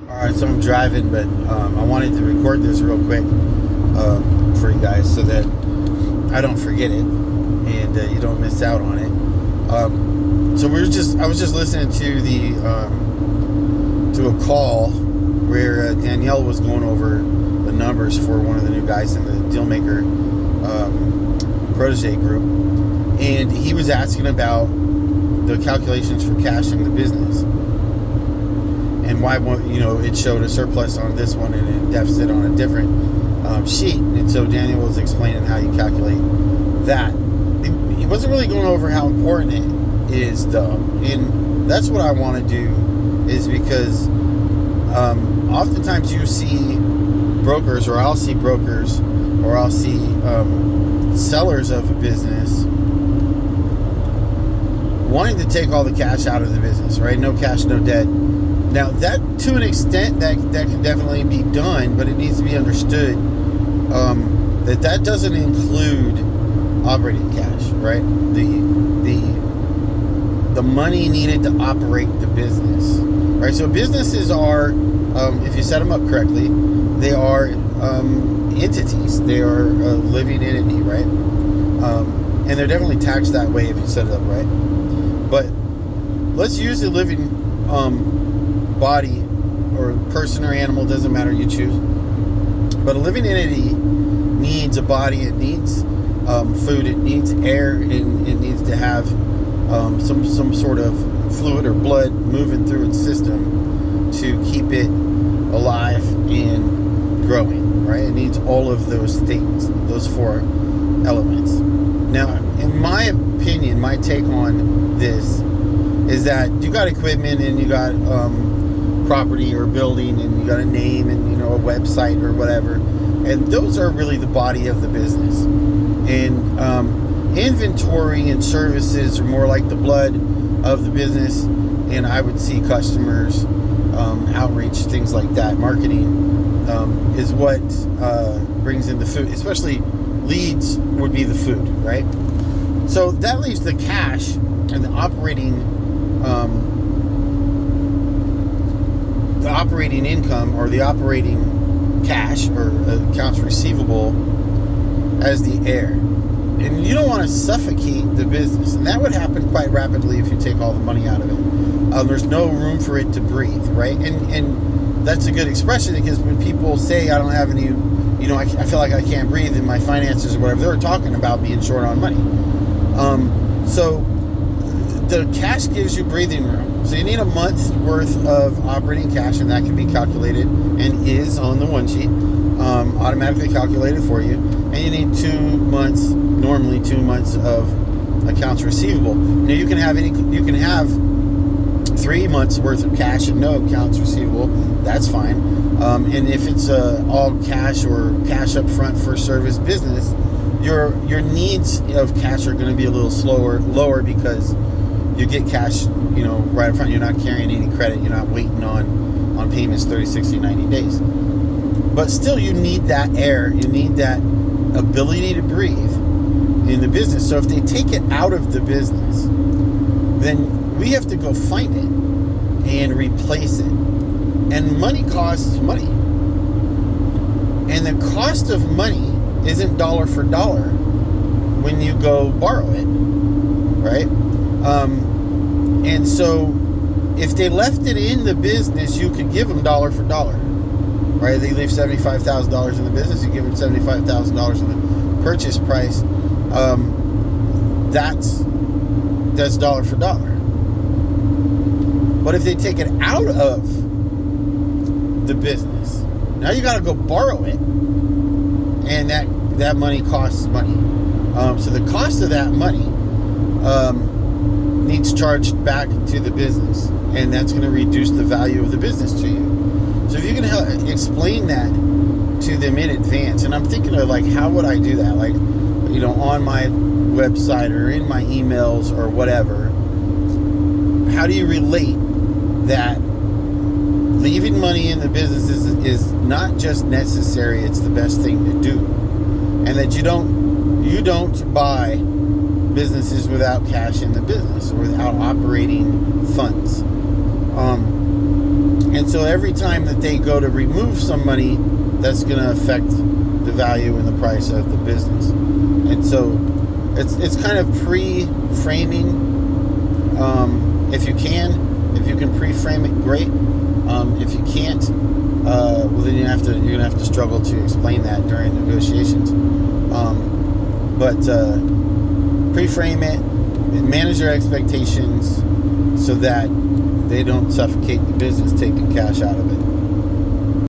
Alright, so I'm driving, but I wanted to record this real quick for you guys so that I don't forget it and you don't miss out on it. So I was just listening to to a call where Danielle was going over the numbers for one of the new guys in the Dealmaker protege group, and he was asking about the calculations for cash in the business. And why, it showed a surplus on this one and a deficit on a different sheet. And so Daniel was explaining how you calculate that. He wasn't really going over how important it is, though. And that's what I want to do, is because oftentimes you see brokers, or I'll see brokers, or I'll see sellers of a business wanting to take all the cash out of the business, right? No cash, no debt. Now, that, to an extent, that can definitely be done, but it needs to be understood that doesn't include operating cash, right? The money needed to operate the business, right? So businesses are, if you set them up correctly, they are entities. They are a living entity, right? And they're definitely taxed that way if you set it up right. But let's use a living body, or person or animal, doesn't matter, you choose. But a living entity needs a body, it needs food, it needs air, and it needs to have some sort of fluid or blood moving through its system to keep it alive and growing, right? It needs all of those things, those four elements. Now, in my opinion, my take on this is that you got equipment and you got property or building, and you got a name and a website or whatever, and those are really the body of the business. And inventory and services are more like the blood of the business, and I would see customers, outreach, things like that. Marketing is what brings in the food, especially leads would be the food, right? So that leaves the cash and the operating income, or the operating cash, or accounts receivable, as the air. And you don't want to suffocate the business, and that would happen quite rapidly if you take all the money out of it. There's no room for it to breathe, right? And that's a good expression, because when people say, I don't have any, I feel like I can't breathe in my finances or whatever, they're talking about being short on money. So the cash gives you breathing room. So you need a month's worth of operating cash, and that can be calculated, and is on the one sheet, automatically calculated for you. And you need normally 2 months of accounts receivable. Now you can have 3 months worth of cash and no accounts receivable. That's fine. And if it's all cash, or cash up front for service business, your needs of cash are going to be a little lower, because you get cash, right up front. You're not carrying any credit. You're not waiting on payments 30, 60, 90 days. But still, you need that air. You need that ability to breathe in the business. So if they take it out of the business, then we have to go find it and replace it. And money costs money. And the cost of money isn't dollar for dollar when you go borrow it, right? And so if they left it in the business, you could give them dollar for dollar, right? They leave $75,000 in the business, you give them $75,000 in the purchase price. That's dollar for dollar. But if they take it out of the business, now you got to go borrow it, and that money costs money. So the cost of that money needs charged back to the business, and that's going to reduce the value of the business to you. So if you can explain that to them in advance, and I'm thinking of, like, how would I do that? Like, on my website or in my emails or whatever, how do you relate that leaving money in the business is not just necessary, it's the best thing to do, and that you don't buy businesses without cash in the business, or without operating funds. And so every time that they go to remove some money, that's going to affect the value and the price of the business. And so it's kind of pre-framing. If you can pre-frame it, great. If you can't, well, then you're gonna have to struggle to explain that during negotiations. But pre-frame it, and manage your expectations so that they don't suffocate the business taking cash out of it.